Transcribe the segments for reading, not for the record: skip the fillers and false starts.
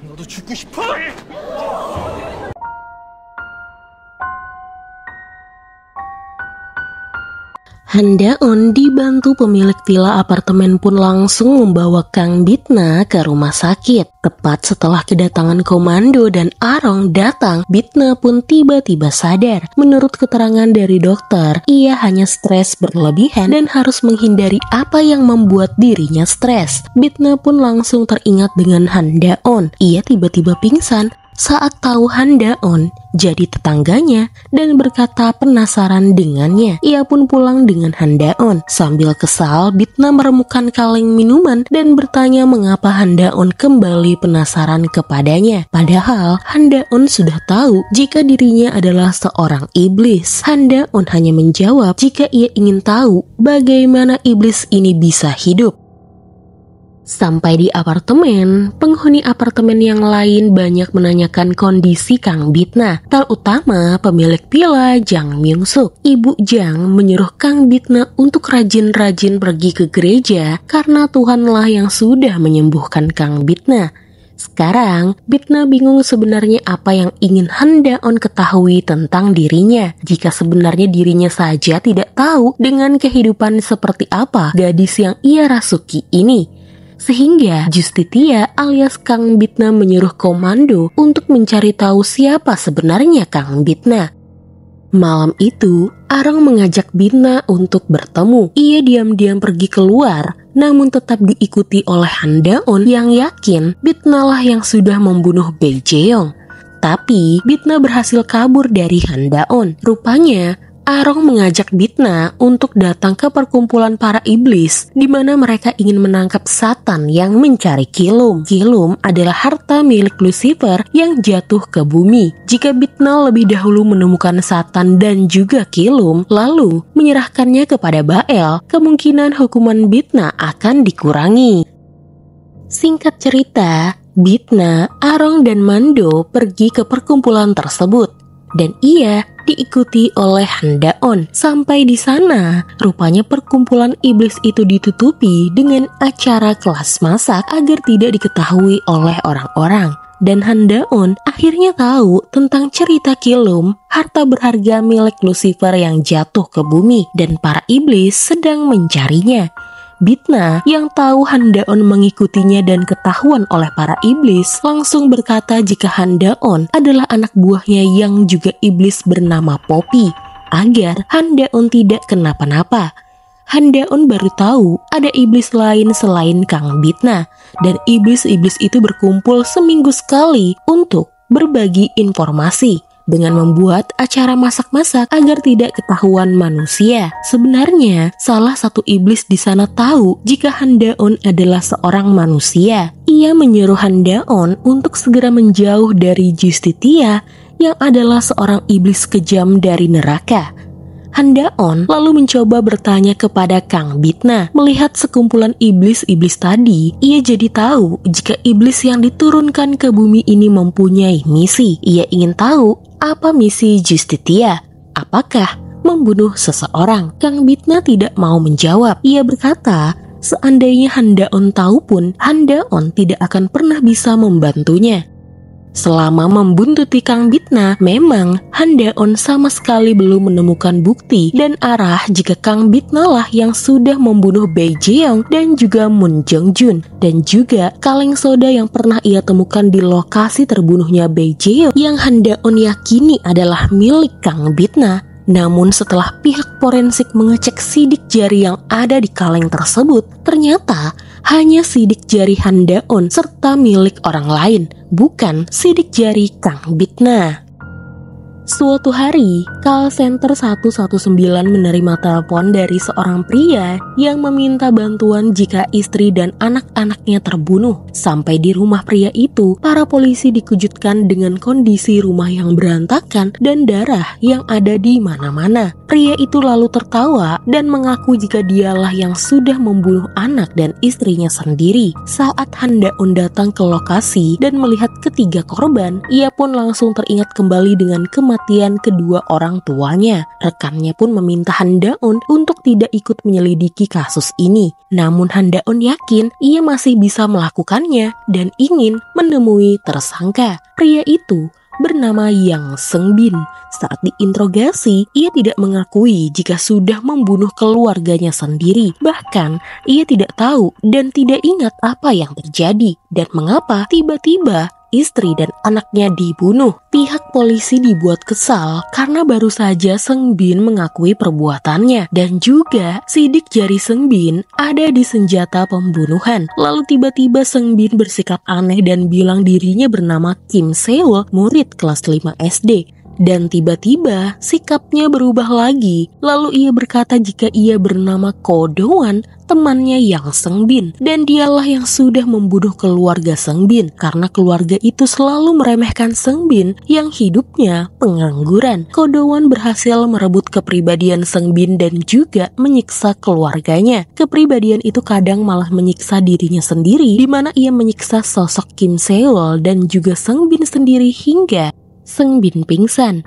너도 죽고 싶어? Handaon dibantu pemilik villa apartemen pun langsung membawa Kang Bitna ke rumah sakit. Tepat setelah kedatangan komando dan Arong datang, Bitna pun tiba-tiba sadar. Menurut keterangan dari dokter, ia hanya stres berlebihan dan harus menghindari apa yang membuat dirinya stres. Bitna pun langsung teringat dengan Handaon. Ia tiba-tiba pingsan saat tahu Handaon jadi tetangganya dan berkata penasaran dengannya. Ia pun pulang dengan Handaon. Sambil kesal, Bitna meremukan kaleng minuman dan bertanya mengapa Handaon kembali penasaran kepadanya. Padahal Handaon sudah tahu jika dirinya adalah seorang iblis. Handaon hanya menjawab jika ia ingin tahu bagaimana iblis ini bisa hidup. Sampai di apartemen, penghuni apartemen yang lain banyak menanyakan kondisi Kang Bitna, terutama pemilik villa Jang Myung-suk. Ibu Jang menyuruh Kang Bitna untuk rajin-rajin pergi ke gereja karena Tuhanlah yang sudah menyembuhkan Kang Bitna. Sekarang, Bitna bingung sebenarnya apa yang ingin Handaon ketahui tentang dirinya. Jika sebenarnya dirinya saja tidak tahu dengan kehidupan seperti apa gadis yang ia rasuki ini. Sehingga Justitia alias Kang Bitna menyuruh komando untuk mencari tahu siapa sebenarnya Kang Bitna. Malam itu, Arong mengajak Bitna untuk bertemu. Ia diam-diam pergi keluar, namun tetap diikuti oleh Handaon yang yakin Bitna lah yang sudah membunuh Bae Jeong. Tapi Bitna berhasil kabur dari Handaon. Rupanya Arong mengajak Bitna untuk datang ke perkumpulan para iblis di mana mereka ingin menangkap Satan yang mencari Kilum. Kilum adalah harta milik Lucifer yang jatuh ke bumi. Jika Bitna lebih dahulu menemukan Satan dan juga Kilum, lalu menyerahkannya kepada Bael, kemungkinan hukuman Bitna akan dikurangi. Singkat cerita, Bitna, Arong, dan Mando pergi ke perkumpulan tersebut. Dan ia diikuti oleh Handaon. Sampai di sana, rupanya perkumpulan iblis itu ditutupi dengan acara kelas masak agar tidak diketahui oleh orang-orang. Dan Handaon akhirnya tahu tentang cerita Kilum, harta berharga milik Lucifer yang jatuh ke bumi, dan para iblis sedang mencarinya. Bitna yang tahu Handaon mengikutinya dan ketahuan oleh para iblis langsung berkata jika Handaon adalah anak buahnya yang juga iblis bernama Poppy, agar Handaon tidak kenapa-napa. Handaon baru tahu ada iblis lain selain Kang Bitna, dan iblis-iblis itu berkumpul seminggu sekali untuk berbagi informasi dengan membuat acara masak-masak agar tidak ketahuan manusia. Sebenarnya, salah satu iblis di sana tahu jika Handaon adalah seorang manusia. Ia menyuruh Handaon untuk segera menjauh dari Justitia yang adalah seorang iblis kejam dari neraka. Handaon lalu mencoba bertanya kepada Kang Bitna. Melihat sekumpulan iblis-iblis tadi, ia jadi tahu jika iblis yang diturunkan ke bumi ini mempunyai misi. Ia ingin tahu apa misi Justitia. Apakah membunuh seseorang? Kang Bitna tidak mau menjawab. Ia berkata, seandainya Handaon tahu pun, Handaon tidak akan pernah bisa membantunya. Selama membuntuti Kang Bitna, memang Handaon sama sekali belum menemukan bukti dan arah jika Kang Bitna lah yang sudah membunuh Bae Jeong dan juga Moon Jong-jun, dan juga kaleng soda yang pernah ia temukan di lokasi terbunuhnya Bae Jeong yang Handaon yakini adalah milik Kang Bitna. Namun setelah pihak forensik mengecek sidik jari yang ada di kaleng tersebut, ternyata hanya sidik jari Handaon serta milik orang lain, bukan sidik jari Kang Bitna. Suatu hari, call center 119 menerima telepon dari seorang pria yang meminta bantuan jika istri dan anak-anaknya terbunuh. Sampai di rumah pria itu, para polisi dikejutkan dengan kondisi rumah yang berantakan dan darah yang ada di mana-mana. Pria itu lalu tertawa dan mengaku jika dialah yang sudah membunuh anak dan istrinya sendiri. Saat Handaon datang ke lokasi dan melihat ketiga korban, ia pun langsung teringat kembali dengan kematian kematian kedua orang tuanya. Rekannya pun meminta Handaon untuk tidak ikut menyelidiki kasus ini. Namun Handaon yakin ia masih bisa melakukannya dan ingin menemui tersangka. Pria itu bernama Yang Sengbin. Saat diinterogasi, ia tidak mengakui jika sudah membunuh keluarganya sendiri. Bahkan, ia tidak tahu dan tidak ingat apa yang terjadi dan mengapa tiba-tiba istri dan anaknya dibunuh. Pihak polisi dibuat kesal karena baru saja Sengbin mengakui perbuatannya dan juga sidik jari Sengbin ada di senjata pembunuhan. Lalu tiba-tiba Sengbin bersikap aneh dan bilang dirinya bernama Kim Seol, murid kelas 5 SD. Dan tiba-tiba sikapnya berubah lagi. Lalu ia berkata jika ia bernama Ko Do-wan, temannya Yang Sengbin, dan dialah yang sudah membunuh keluarga Sengbin karena keluarga itu selalu meremehkan Sengbin yang hidupnya pengangguran. Ko Do-wan berhasil merebut kepribadian Sengbin dan juga menyiksa keluarganya. Kepribadian itu kadang malah menyiksa dirinya sendiri, di mana ia menyiksa sosok Kim Seol dan juga Sengbin sendiri hingga Sengbin pingsan.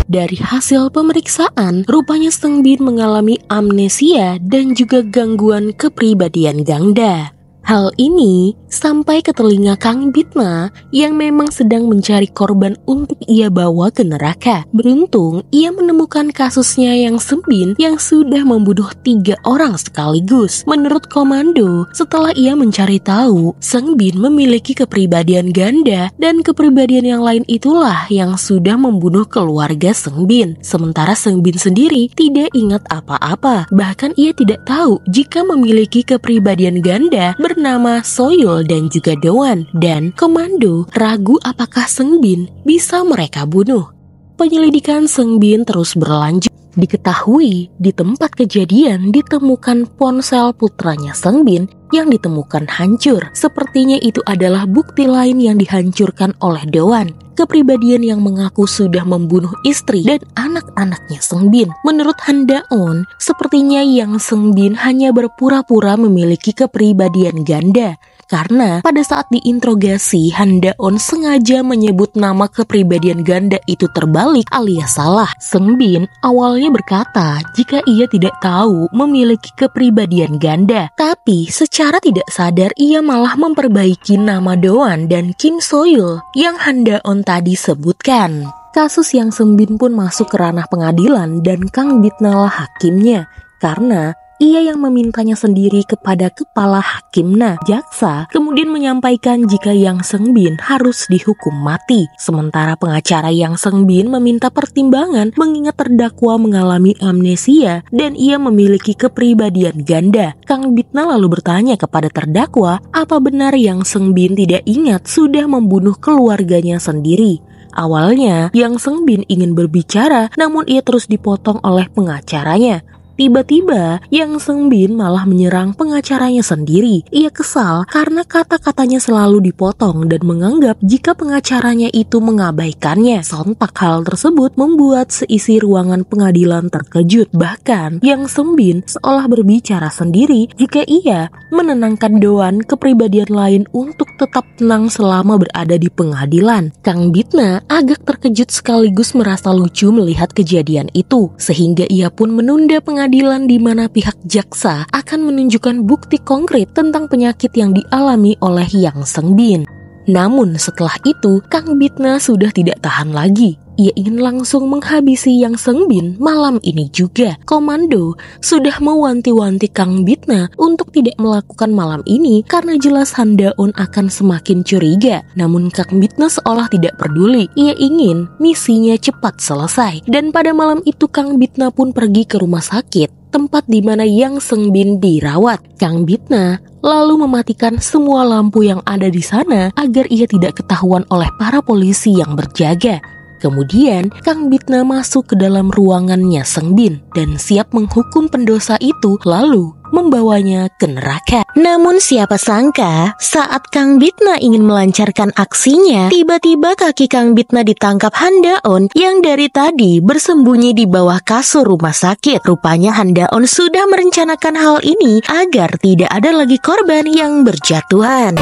Dari hasil pemeriksaan, rupanya Sengbin mengalami amnesia dan juga gangguan kepribadian ganda. Hal ini sampai ke telinga Kang Bitna yang memang sedang mencari korban untuk ia bawa ke neraka. Beruntung, ia menemukan kasusnya Yang Sengbin yang sudah membunuh 3 orang sekaligus. Menurut komando, setelah ia mencari tahu, Sengbin memiliki kepribadian ganda dan kepribadian yang lain itulah yang sudah membunuh keluarga Sengbin. Sementara Sengbin sendiri tidak ingat apa-apa. Bahkan ia tidak tahu jika memiliki kepribadian ganda bernama Soyul dan juga Do-wan, dan komando ragu apakah Sengbin bisa mereka bunuh. Penyelidikan Sengbin terus berlanjut. Diketahui di tempat kejadian ditemukan ponsel putranya Sengbin yang ditemukan hancur. Sepertinya itu adalah bukti lain yang dihancurkan oleh Do-wan. Kepribadian yang mengaku sudah membunuh istri dan anak-anaknya Sengbin. Menurut Handaon, sepertinya Yang Sengbin hanya berpura-pura memiliki kepribadian ganda. Karena pada saat diinterogasi, Handaon sengaja menyebut nama kepribadian ganda itu terbalik alias salah. Sengbin awalnya berkata jika ia tidak tahu memiliki kepribadian ganda. Tapi secara tidak sadar ia malah memperbaiki nama Do-wan dan Kim Soyul yang Handaon tadi sebutkan. Kasus Yang Sengbin pun masuk ke ranah pengadilan dan Kang Bitna lah hakimnya. Karena ia yang memintanya sendiri kepada kepala hakimna. Jaksa kemudian menyampaikan jika Yang Sengbin harus dihukum mati. Sementara pengacara Yang Sengbin meminta pertimbangan mengingat terdakwa mengalami amnesia dan ia memiliki kepribadian ganda. Kang Bitna lalu bertanya kepada terdakwa, apa benar Yang Sengbin tidak ingat sudah membunuh keluarganya sendiri? Awalnya Yang Sengbin ingin berbicara, namun ia terus dipotong oleh pengacaranya. Tiba-tiba, Yang Sengbin malah menyerang pengacaranya sendiri. Ia kesal karena kata-katanya selalu dipotong dan menganggap jika pengacaranya itu mengabaikannya. Sontak hal tersebut membuat seisi ruangan pengadilan terkejut. Bahkan, Yang Sengbin seolah berbicara sendiri jika ia menenangkan Do-wan kepribadian lain untuk tetap tenang selama berada di pengadilan. Kang Bitna agak terkejut sekaligus merasa lucu melihat kejadian itu, sehingga ia pun menunda pengadilan di mana pihak jaksa akan menunjukkan bukti konkret tentang penyakit yang dialami oleh Yang Sengbin. Namun setelah itu, Kang Bitna sudah tidak tahan lagi. Ia ingin langsung menghabisi Yang Sengbin malam ini juga. Komando sudah mewanti-wanti Kang Bitna untuk tidak melakukan malam ini karena jelas Handaon akan semakin curiga. Namun Kang Bitna seolah tidak peduli. Ia ingin misinya cepat selesai. Dan pada malam itu Kang Bitna pun pergi ke rumah sakit, tempat di mana Yang Sengbin dirawat. Kang Bitna lalu mematikan semua lampu yang ada di sana agar ia tidak ketahuan oleh para polisi yang berjaga. Kemudian, Kang Bitna masuk ke dalam ruangannya Sengbin dan siap menghukum pendosa itu lalu membawanya ke neraka. Namun siapa sangka saat Kang Bitna ingin melancarkan aksinya, tiba-tiba kaki Kang Bitna ditangkap Handaon yang dari tadi bersembunyi di bawah kasur rumah sakit. Rupanya Handaon sudah merencanakan hal ini agar tidak ada lagi korban yang berjatuhan.